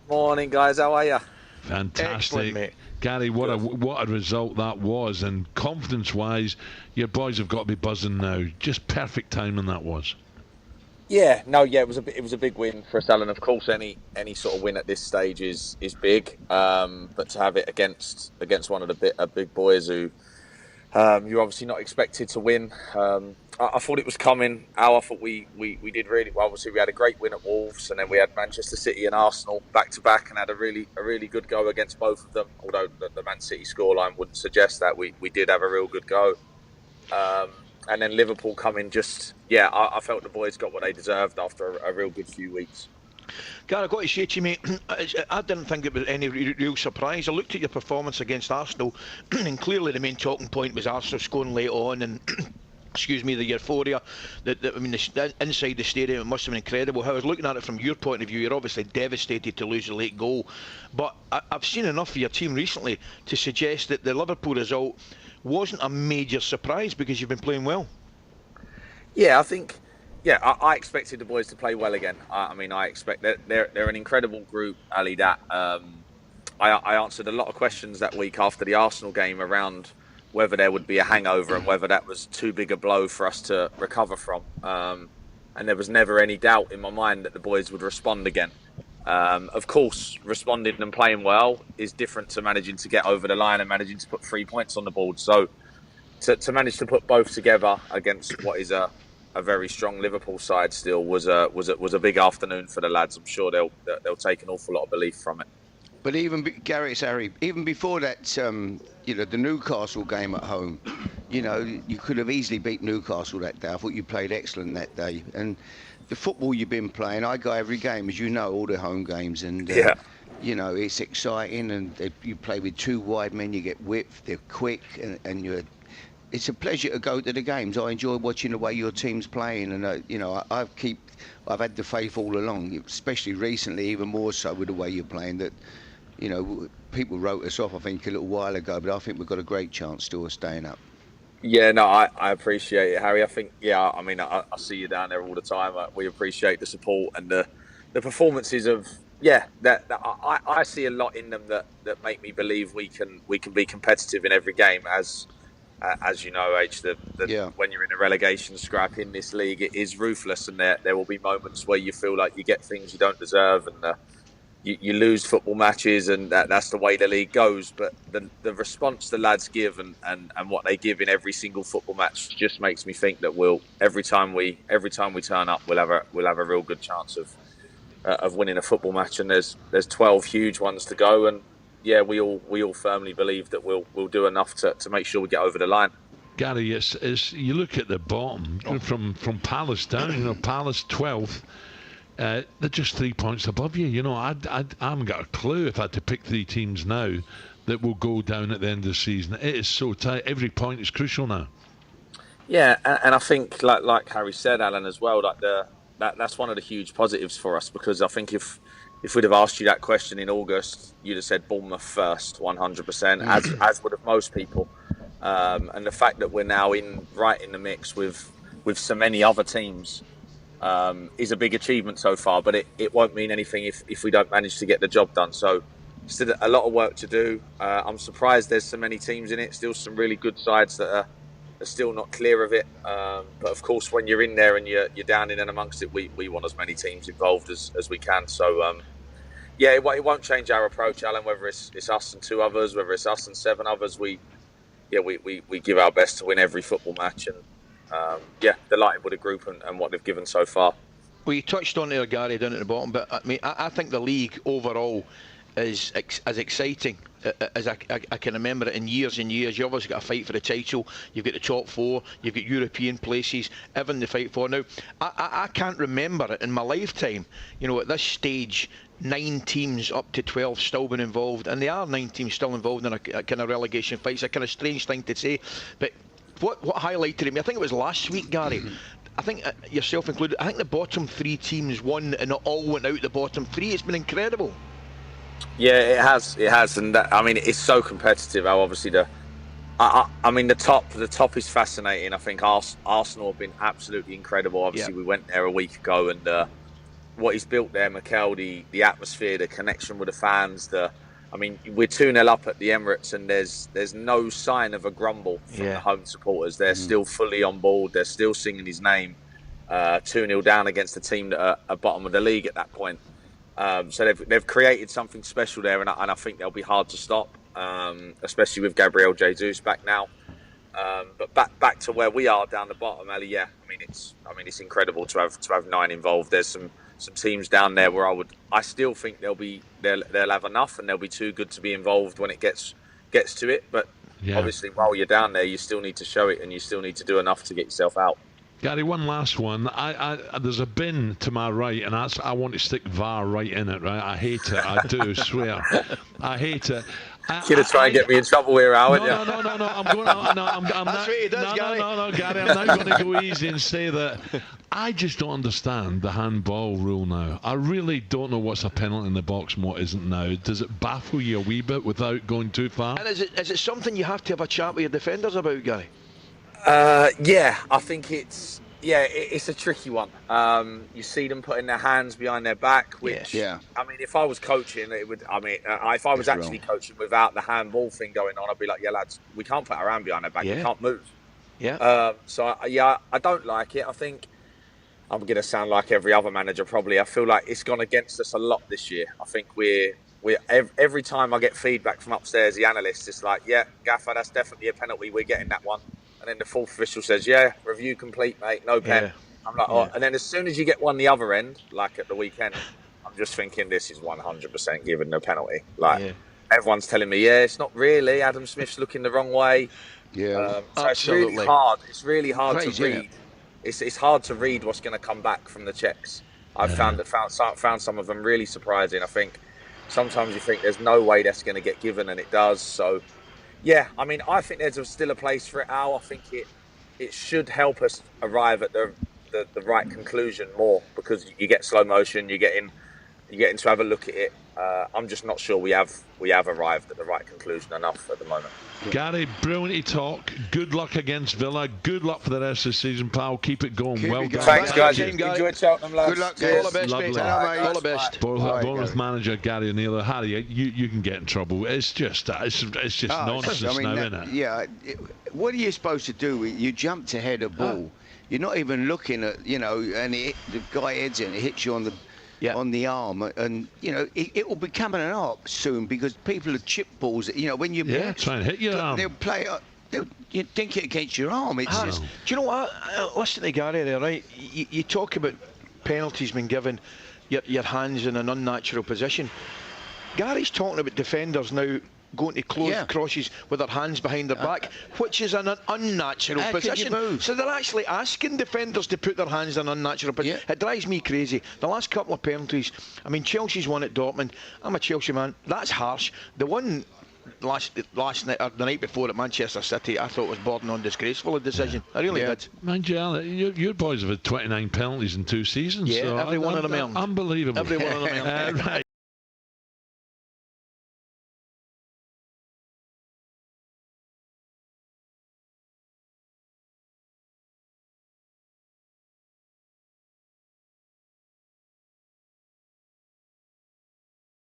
Morning, guys. How are you? Fantastic. Excellent, mate. Gary, what a result that was, and confidence-wise, your boys have got to be buzzing now. Just perfect timing that was. Yeah, it was a big win for us, Alan. Of course, any sort of win at this stage is big, but to have it against one of the big boys who you're obviously not expected to win. I thought it was coming. I thought we did really well. Obviously, we had a great win at Wolves, and then we had Manchester City and Arsenal back to back, and had a really good go against both of them. Although the Man City scoreline wouldn't suggest that, we did have a real good go. And then Liverpool coming. I felt the boys got what they deserved after a real good few weeks. Gary, I've got to say to you, mate, I didn't think it was any real surprise. I looked at your performance against Arsenal, and clearly the main talking point was Arsenal scoring late on, and excuse me, the euphoria. Inside the stadium, it must have been incredible. How I was looking at it from your point of view, you're obviously devastated to lose a late goal. But I've seen enough of your team recently to suggest that the Liverpool result wasn't a major surprise because you've been playing well. Yeah, I think. Yeah, I expected the boys to play well again. I expect that they're an incredible group, Ali. That I answered a lot of questions that week after the Arsenal game around whether there would be a hangover and whether that was too big a blow for us to recover from. And there was never any doubt in my mind that the boys would respond again. Of course, responding and playing well is different to managing to get over the line and managing to put 3 points on the board. So to manage to put both together against what is a very strong Liverpool side still was a big afternoon for the lads. I'm sure they'll take an awful lot of belief from it. But Gary, it's Harry, even before that, the Newcastle game at home, you could have easily beat Newcastle that day. I thought you played excellent that day. And the football you've been playing, I go every game, as you know, all the home games. And, it's exciting. And you play with two wide men, you get width, they're quick, and it's a pleasure to go to the games. I enjoy watching the way your team's playing, and I've had the faith all along, especially recently, even more so with the way you're playing. That people wrote us off, I think, a little while ago, but I think we've got a great chance still of staying up. Yeah, no, I appreciate it, Harry. I think, I see you down there all the time. We appreciate the support and the performances of. Yeah, that I see a lot in them that make me believe we can be competitive in every game. As you know, when you're in a relegation scrap in this league, it is ruthless, and there will be moments where you feel like you get things you don't deserve, and you lose football matches, and that's the way the league goes. But the response the lads give and what they give in every single football match just makes me think that every time we turn up, we'll have a real good chance of winning a football match. And there's 12 huge ones to go, and yeah, we all firmly believe that we'll do enough to make sure we get over the line. Gary, it's you look at the bottom from Palace down. Palace 12th. They're just 3 points above you. I haven't got a clue if I had to pick three teams now that will go down at the end of the season. It is so tight. Every point is crucial now. Yeah, and I think like Harry said, Alan, as well, that's one of the huge positives for us, because I think if we'd have asked you that question in August, you'd have said Bournemouth first, 100%, as would have most people. And the fact that we're now right in the mix with so many other teams is a big achievement so far. But it won't mean anything if we don't manage to get the job done. So still a lot of work to do. I'm surprised there's so many teams in it. Still some really good sides that are still not clear of it. But of course, when you're in there and you're down in and amongst it, we want as many teams involved as we can. So it won't change our approach, Alan. Whether it's us and two others, whether it's us and seven others, we give our best to win every football match. And delighted with the group and what they've given so far. Well, you touched on there, Gary, down at the bottom, but I think the league overall is as exciting as I can remember it in years and years. You obviously got a fight for the title, you've got the top four, you've got European places, everything to fight for. Now, I can't remember it in my lifetime, at this stage, 9 teams up to 12 still been involved, and there are 9 teams still involved in a kind of relegation fight. It's a kind of strange thing to say, but what highlighted it me, I think it was last week, Gary, I think yourself included, I think the bottom 3 teams won and it all went out the bottom 3. It's been incredible. Yeah, it has, and it's so competitive. How obviously the top is fascinating. I think Arsenal have been absolutely incredible. Obviously, we went there a week ago, and what he's built there, the atmosphere, the connection with the fans. I mean, we're 2-0 up at the Emirates, and there's no sign of a grumble from the home supporters. They're still fully on board. They're still singing his name. 2-0 down against a team that are at bottom of the league at that point. So they've created something special there, and I think they'll be hard to stop, especially with Gabriel Jesus back now. But back to where we are down the bottom, Ali. Yeah, I mean it's incredible to have 9 involved. There's some teams down there where I still think they'll have enough, and they'll be too good to be involved when it gets to it. But obviously, while you're down there, you still need to show it, and you still need to do enough to get yourself out. Gary, one last one. There's a bin to my right, and I want to stick VAR right in it. Right, I hate it. I do swear, I hate it. You're gonna try and get me in trouble here, aren't you? No. I'm going. That's what he does, Gary. No, Gary. I'm not going to go easy and say that. I just don't understand the handball rule now. I really don't know what's a penalty in the box and what isn't now. Does it baffle you a wee bit without going too far? And is it something you have to have a chat with your defenders about, Gary? Yeah, I think it's a tricky one. You see them putting their hands behind their back, which I mean, if I was coaching, it would. I mean, if I was actually coaching without the handball thing going on, I'd be like, yeah, lads, we can't put our hand behind our back. We can't move. Yeah. I don't like it. I think I'm going to sound like every other manager probably. I feel like it's gone against us a lot this year. I think we're every time I get feedback from upstairs, the analysts, it's like, yeah, Gaffer, that's definitely a penalty. We're getting that one. And then the fourth official says, yeah, review complete, mate, no pen. Yeah. I'm like, oh. And then as soon as you get one the other end, like at the weekend, I'm just thinking this is 100% given the penalty. Like, everyone's telling me, yeah, it's not really. Adam Smith's looking the wrong way. Yeah, so absolutely. It's really hard. It's really hard to read. It's hard to read what's going to come back from the checks. I've found some of them really surprising. I think sometimes you think there's no way that's going to get given, and it does. So, yeah, I mean, I think there's still a place for it, Al. I think it should help us arrive at the right conclusion more, because you get slow motion, you're getting to have a look at it. I'm just not sure we have arrived at the right conclusion enough at the moment. Gary, brilliant talk. Good luck against Villa. Good luck for the rest of the season, pal. Keep it going. Well done. Thanks, guys. Enjoy Cheltenham, lads. Good luck, guys. All the best, mate. All the best. Bournemouth manager Gary O'Neill. Harry, you can get in trouble. It's just nonsense now, isn't it? Yeah. What are you supposed to do? You jump to head a ball. You're not even looking at, and the guy heads it, it hits you on the arm, and it will become an art soon, because people are chip balls. When you try and hit your arm, they'll play. You dink it against your arm. It's just. Do you know what? Listen to Gary there, right? You talk about penalties being given, your hands in an unnatural position. Gary's talking about defenders now going to close crosses with their hands behind their back, which is an unnatural position. So they're actually asking defenders to put their hands in an unnatural position. It drives me crazy. The last couple of penalties, I mean, Chelsea's won at Dortmund. I'm a Chelsea man. That's harsh. The one last night, or the night before at Manchester City, I thought was bordering on disgraceful, a decision. I really did. Mind you, your boys have had 29 penalties in 2 seasons. Yeah, so every one of them earned. Unbelievable. Every one of them earned. Right.